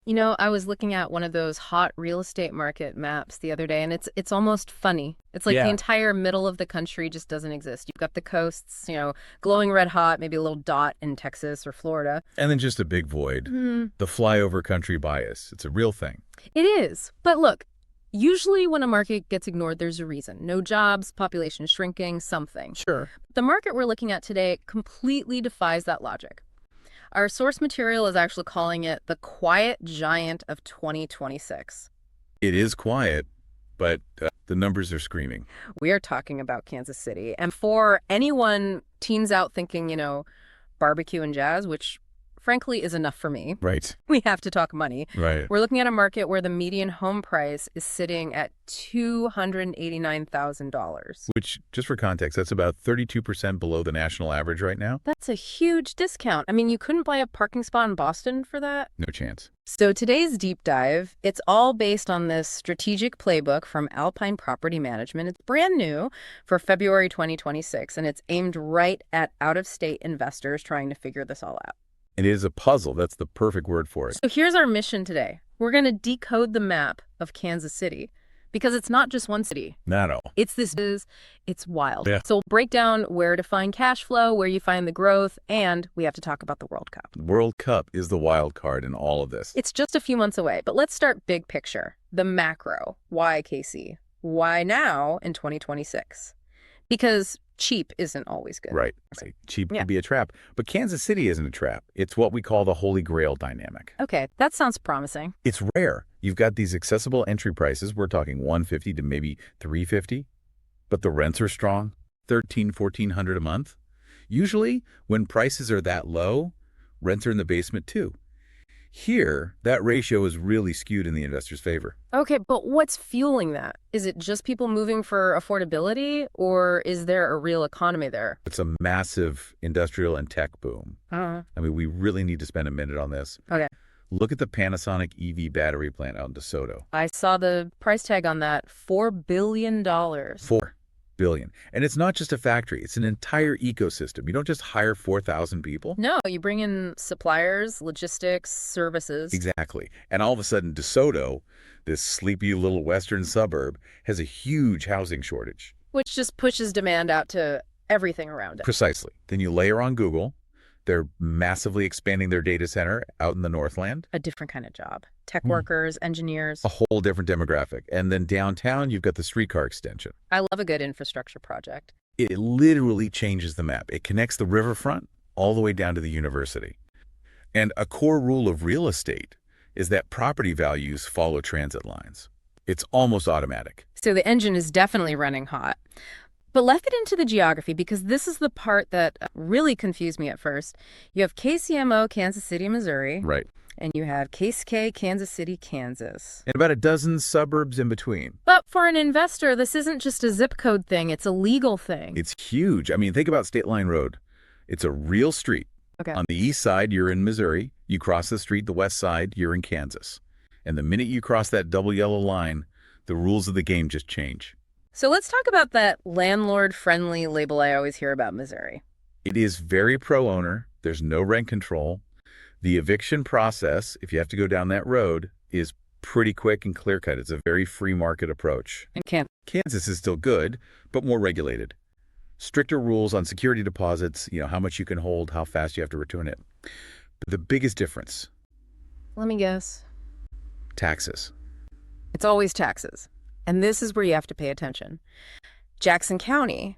You know, I was looking at one of those hot real estate market maps the other day, and it's almost funny. It's like the Yeah. entire middle of the country just doesn't exist. You've got the coasts, glowing red hot, maybe a little dot in Texas or Florida. And then just a big void. Hmm, The flyover country bias. It's a real thing. it is. But look, usually when a market gets ignored, there's a reason. No jobs, population shrinking, something. Sure. The market we're looking at today completely defies that logic. Our source material is actually calling it the quiet giant of 2026. It is quiet, but the numbers are screaming. We are talking about Kansas City. And for anyone teens out thinking, barbecue and jazz, which frankly is enough for me, Right. we have to talk money. Right. We're looking at a market where the median home price is sitting at $289,000. Which, just for context, that's about 32% below the national average right now. That's a huge discount. I mean, you couldn't buy a parking spot in Boston for that. No chance. So today's deep dive, it's all based on this strategic playbook from Alpine Property Management. It's brand new for February 2026, and it's aimed right at out-of-state investors trying to figure this all out. It is a puzzle. That's the perfect word for it. So here's our mission today. We're going to decode the map of Kansas City because it's not just one city. Not all. It's wild. Yeah. So we'll break down where to find cash flow, where you find the growth, and we have to talk about the World Cup. World Cup is the wild card in all of this. It's just a few months away, but let's start big picture. The macro. Why KC? Why now in 2026? Because cheap isn't always good. Right. Cheap Yeah. can be a trap. But Kansas City isn't a trap. It's what we call the holy grail dynamic. Okay, that sounds promising. It's rare. You've got these accessible entry prices. We're talking 150 to maybe 350. But the rents are strong, 1,400 a month. Usually, when prices are that low, rents are in the basement too. Here, that ratio is really skewed in the investor's favor. Okay, but what's fueling that? Is it just people moving for affordability, or is there a real economy there? It's a massive industrial and tech boom. Uh, I mean, we really need to spend a minute on this. okay. Look at the Panasonic EV battery plant out in DeSoto. I saw the price tag on that, $4 billion. $4 billion. And it's not just a factory. It's an entire ecosystem. You don't just hire 4,000 people. No, you bring in suppliers, logistics, services. Exactly. And all of a sudden, DeSoto, this sleepy little western suburb, has a huge housing shortage. Which just pushes demand out to everything around it. Precisely. Then you layer on Google. They're massively expanding their data center out in the Northland. A different kind of job. Tech workers, engineers. A whole different demographic. And then downtown, you've got the streetcar extension. I love a good infrastructure project. It literally changes the map. It connects the riverfront all the way down to the university. And a core rule of real estate is that property values follow transit lines. It's almost automatic. So the engine is definitely running hot. But let's get into the geography because this is the part that really confused me at first. You have KCMO, Kansas City, Missouri. Right. And you have KSK, Kansas City, Kansas. And about a dozen suburbs in between. But for an investor, this isn't just a zip code thing. It's a legal thing. It's huge. I mean, think about State Line Road. It's a real street. Okay. On the east side, you're in Missouri. You cross the street, the west side, you're in Kansas. And the minute you cross that double yellow line, the rules of the game just change. So let's talk about that landlord-friendly label I always hear about Missouri. It is very pro-owner. There's no rent control. The eviction process, if you have to go down that road, is pretty quick and clear-cut. It's a very free market approach. And Kansas is still good, but more regulated. Stricter rules on security deposits, how much you can hold, how fast you have to return it. But the biggest difference, let me guess. taxes. It's always taxes. And this is where you have to pay attention. Jackson County,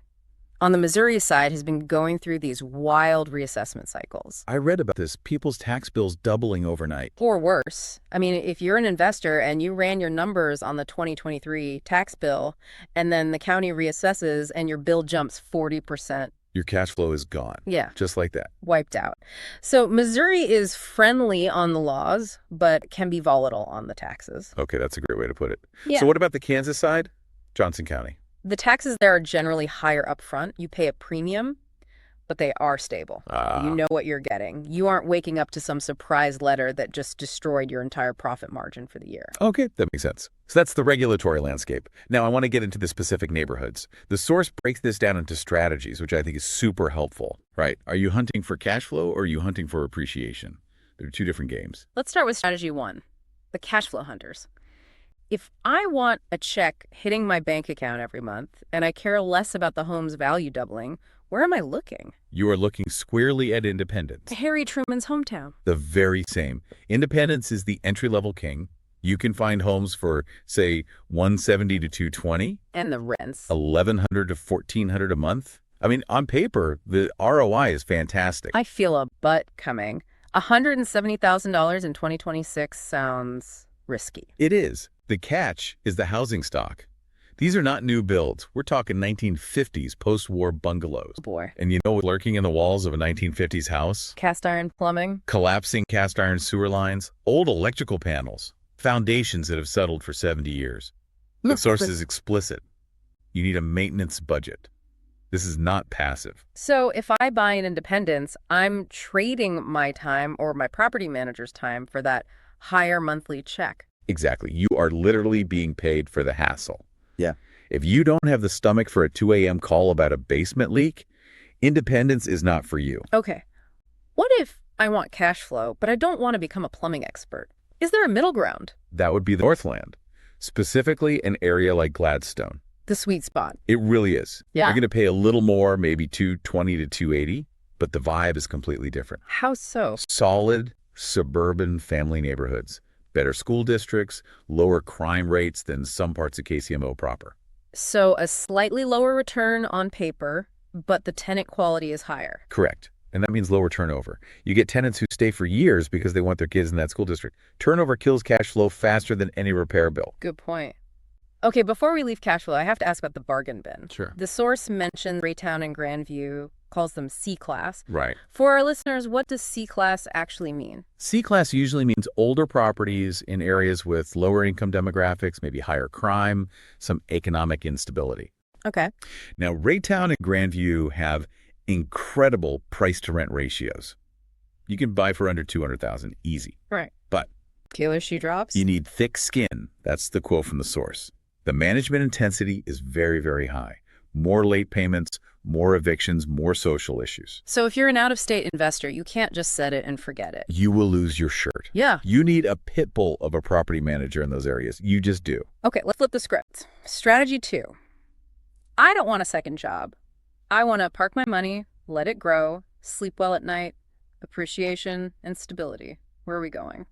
on the Missouri side, has been going through these wild reassessment cycles. I read about this, people's tax bills doubling overnight. Or worse. I mean, if you're an investor and you ran your numbers on the 2023 tax bill, and then the county reassesses and your bill jumps 40%. Your cash flow is gone. Yeah. Just like that. Wiped out. So Missouri is friendly on the laws, but can be volatile on the taxes. Okay, that's a great way to put it. Yeah. So what about the Kansas side? Johnson County. The taxes there are generally higher up front. You pay a premium, but they are stable. You know what you're getting. You aren't waking up to some surprise letter that just destroyed your entire profit margin for the year. Okay, that makes sense. So that's the regulatory landscape. Now I want to get into the specific neighborhoods. The source breaks this down into strategies, which I think is super helpful, right? Are you hunting for cash flow or are you hunting for appreciation? They're two different games. Let's start with strategy one. the cash flow hunters. If I want a check hitting my bank account every month and I care less about the home's value doubling, where am I looking? You are looking squarely at Independence. Harry Truman's hometown. The very same. Independence is the entry-level king. You can find homes for, say, 170 to 220, And the rents. 1100 to 1400 a month. I mean, on paper, the ROI is fantastic. I feel a butt coming. $170,000 in 2026 sounds risky. It is. The catch is the housing stock. These are not new builds. We're talking 1950s post-war bungalows. Oh boy. And you know what's lurking in the walls of a 1950s house? Cast iron plumbing. Collapsing cast iron sewer lines, old electrical panels, foundations that have settled for 70 years. The source is explicit. You need a maintenance budget. This is not passive. So if I buy an Independence, I'm trading my time or my property manager's time for that higher monthly check. Exactly. You are literally being paid for the hassle. Yeah. If you don't have the stomach for a 2 a.m. call about a basement leak, Independence is not for you. Okay. What if I want cash flow, but I don't want to become a plumbing expert? Is there a middle ground? That would be the Northland, specifically an area like Gladstone. The sweet spot. It really is. Yeah. You're going to pay a little more, maybe 220 to 280, but the vibe is completely different. How so? Solid, suburban family neighborhoods, better school districts, lower crime rates than some parts of KCMO proper. So a slightly lower return on paper, but the tenant quality is higher. Correct. And that means lower turnover. You get tenants who stay for years because they want their kids in that school district. Turnover kills cash flow faster than any repair bill. Good point. Okay, before we leave cash flow, I have to ask about the bargain bin. Sure. The source mentions Raytown and Grandview, calls them C-class. Right. For our listeners, what does C-class actually mean? C-class usually means older properties in areas with lower income demographics, maybe higher crime, some economic instability. Okay. Now, Raytown and Grandview have incredible price-to-rent ratios. You can buy for under $200,000 easy. Right. But Killer shoe drops? you need thick skin. That's the quote from the source. The management intensity is very, very high. More late payments, more evictions, more social issues. So if you're an out-of-state investor, you can't just set it and forget it. You will lose your shirt. Yeah. You need a pit bull of a property manager in those areas. You just do. Okay, let's flip the script. Strategy 2. I don't want a second job. I want to park my money, let it grow, sleep well at night, appreciation, and stability. Where are we going?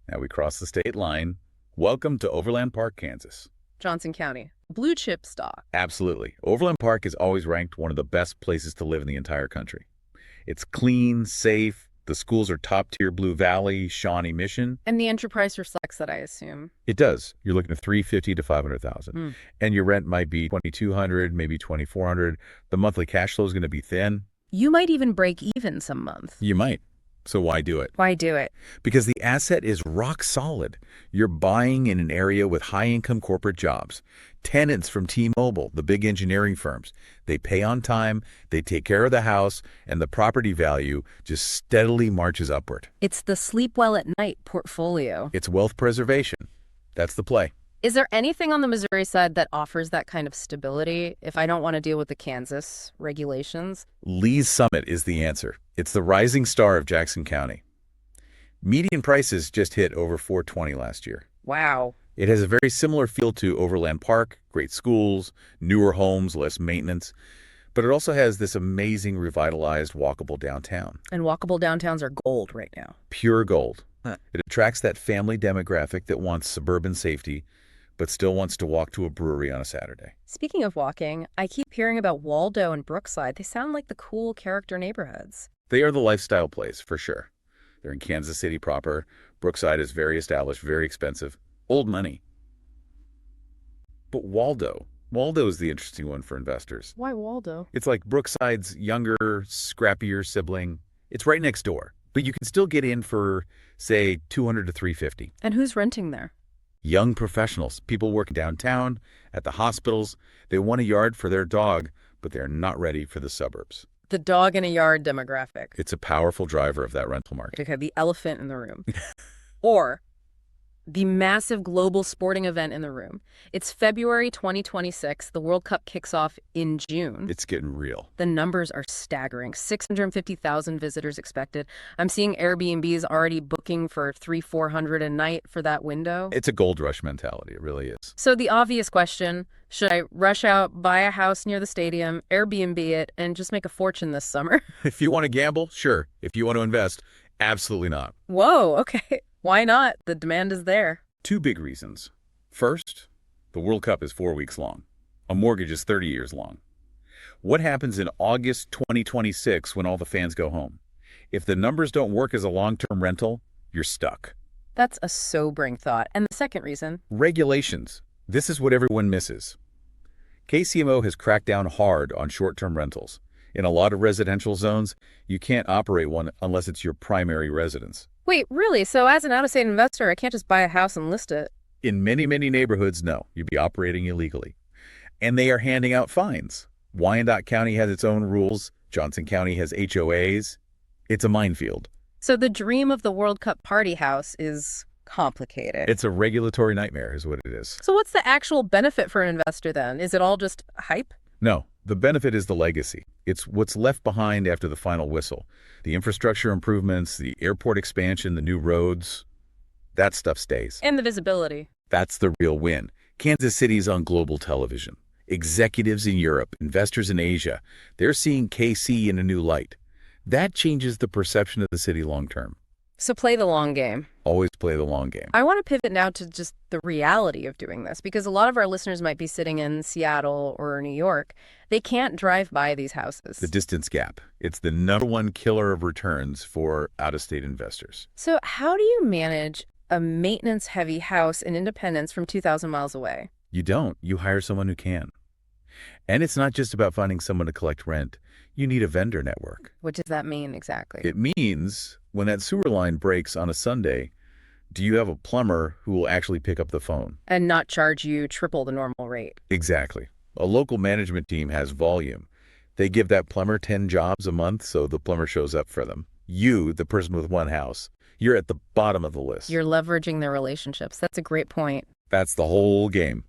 Now we cross the state line. Welcome to Overland Park, Kansas. Johnson County. Blue chip stock. Absolutely. Overland Park is always ranked one of the best places to live in the entire country. It's clean, safe. The schools are top-tier Blue Valley, Shawnee Mission. And the enterprise reflects that, I assume. It does. You're looking at $350,000 to $500,000. And your rent might be $2,200, maybe $2,400. The monthly cash flow is going to be thin. You might even break even some month. You might. So why do it? Why do it? Because the asset is rock solid. You're buying in an area with high-income corporate jobs. Tenants from T-Mobile, the big engineering firms. They pay on time, they take care of the house, and the property value just steadily marches upward. It's the sleep well at night portfolio. It's wealth preservation. That's the play. Is there anything on the Missouri side that offers that kind of stability if I don't want to deal with the Kansas regulations? Lee's Summit is the answer. It's the rising star of Jackson County. Median prices just hit over $420 last year. Wow. It has a very similar feel to Overland Park, great schools, newer homes, less maintenance. But it also has this amazing revitalized walkable downtown. And walkable downtowns are gold right now. Pure gold. It attracts that family demographic that wants suburban safety, but still wants to walk to a brewery on a Saturday. Speaking of walking, I keep hearing about Waldo and Brookside. They sound like the cool character neighborhoods. They are the lifestyle plays, for sure. They're in Kansas City proper. Brookside is very established, very expensive. Old money. But Waldo is the interesting one for investors. Why Waldo? It's like Brookside's younger, scrappier sibling. It's right next door, but you can still get in for, say, $200 to $350. And who's renting there? Young professionals, people working downtown, at the hospitals. They want a yard for their dog, but they're not ready for the suburbs. The dog in a yard demographic. It's a powerful driver of that rental market. Okay, the elephant in the room. Or the massive global sporting event in the room. It's February 2026. The World Cup kicks off in June. It's getting real. The numbers are staggering. 650,000 visitors expected. I'm seeing Airbnbs already booking for 300-400 a night for that window. It's a gold rush mentality. It really is. So the obvious question, should I rush out, buy a house near the stadium, Airbnb it, and just make a fortune this summer? If you want to gamble, sure. If you want to invest, absolutely not. Whoa, okay. Why not? The demand is there. Two big reasons. First, the World Cup is 4 weeks long. A mortgage is 30 years long. What happens in August 2026 when all the fans go home? If the numbers don't work as a long-term rental, you're stuck. That's a sobering thought. And the second reason? Regulations. This is what everyone misses. KCMO has cracked down hard on short-term rentals. In a lot of residential zones, you can't operate one unless it's your primary residence. Wait, really? So as an out-of-state investor, I can't just buy a house and list it? In many, many neighborhoods, no. You'd be operating illegally. And they are handing out fines. Wyandotte County has its own rules. Johnson County has HOAs. It's a minefield. So the dream of the World Cup party house is complicated. It's a regulatory nightmare is what it is. So what's the actual benefit for an investor then? Is it all just hype? No, the benefit is the legacy. It's what's left behind after the final whistle. The infrastructure improvements, the airport expansion, the new roads, that stuff stays. And the visibility. That's the real win. Kansas City's on global television. Executives in Europe, investors in Asia, they're seeing KC in a new light. That changes the perception of the city long term. So play the long game. Always play the long game. I want to pivot now to just the reality of doing this, because a lot of our listeners might be sitting in Seattle or New York. They can't drive by these houses. The distance gap. It's the #1 killer of returns for out-of-state investors. So how do you manage a maintenance-heavy house in Independence from 2,000 miles away? You don't. You hire someone who can. And it's not just about finding someone to collect rent. You need a vendor network. What does that mean exactly? It means when that sewer line breaks on a Sunday, do you have a plumber who will actually pick up the phone? And not charge you triple the normal rate. Exactly. A local management team has volume. They give that plumber 10 jobs a month, so the plumber shows up for them. You, the person with one house, you're at the bottom of the list. You're leveraging their relationships. That's a great point. That's the whole game.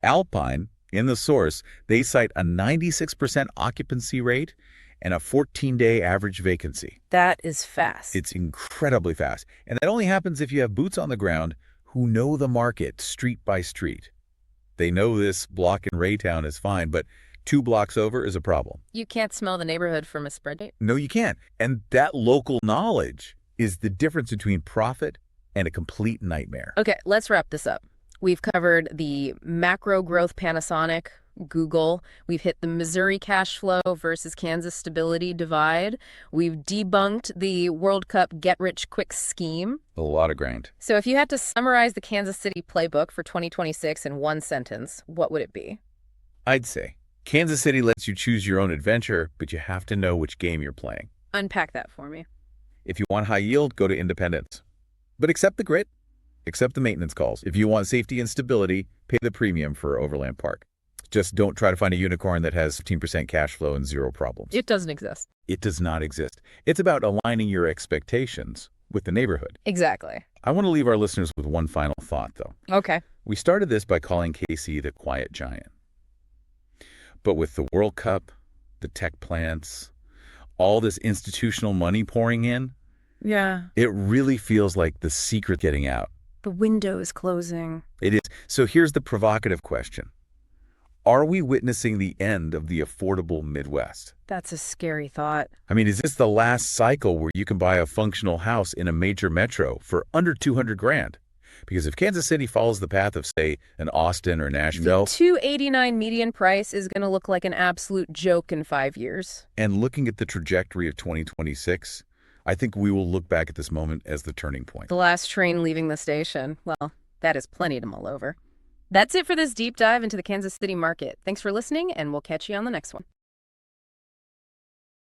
Alpine, in the source, they cite a 96% occupancy rate and a 14-day average vacancy. That is fast. It's incredibly fast. And that only happens if you have boots on the ground who know the market street by street. They know this block in Raytown is fine, but 2 blocks over is a problem. You can't smell the neighborhood from a spreadsheet? No, you can't. And that local knowledge is the difference between profit and a complete nightmare. Okay, let's wrap this up. We've covered the macro growth Panasonic, Google. We've hit the Missouri cash flow versus Kansas stability divide. We've debunked the World Cup get-rich-quick scheme. A lot of grind. So if you had to summarize the Kansas City playbook for 2026 in one sentence, what would it be? I'd say Kansas City lets you choose your own adventure, but you have to know which game you're playing. Unpack that for me. If you want high yield, go to Independence. But accept the grit. Accept the maintenance calls. If you want safety and stability, pay the premium for Overland Park. Just don't try to find a unicorn that has 15% cash flow and 0 problems. It doesn't exist. It does not exist. It's about aligning your expectations with the neighborhood. Exactly. I want to leave our listeners with one final thought, though. Okay. We started this by calling KC the quiet giant. But with the World Cup, the tech plants, all this institutional money pouring in, Yeah. it really feels like the secret getting out. The window is closing. It is. So here's the provocative question. Are we witnessing the end of the affordable Midwest? That's a scary thought. I mean, is this the last cycle where you can buy a functional house in a major metro for under 200 grand? Because if Kansas City follows the path of, say, an Austin or Nashville, The $289 median price is going to look like an absolute joke in 5 years. and looking at the trajectory of 2026, I think we will look back at this moment as the turning point. The last train leaving the station. Well, that is plenty to mull over. That's it for this deep dive into the Kansas City market. Thanks for listening, and we'll catch you on the next one.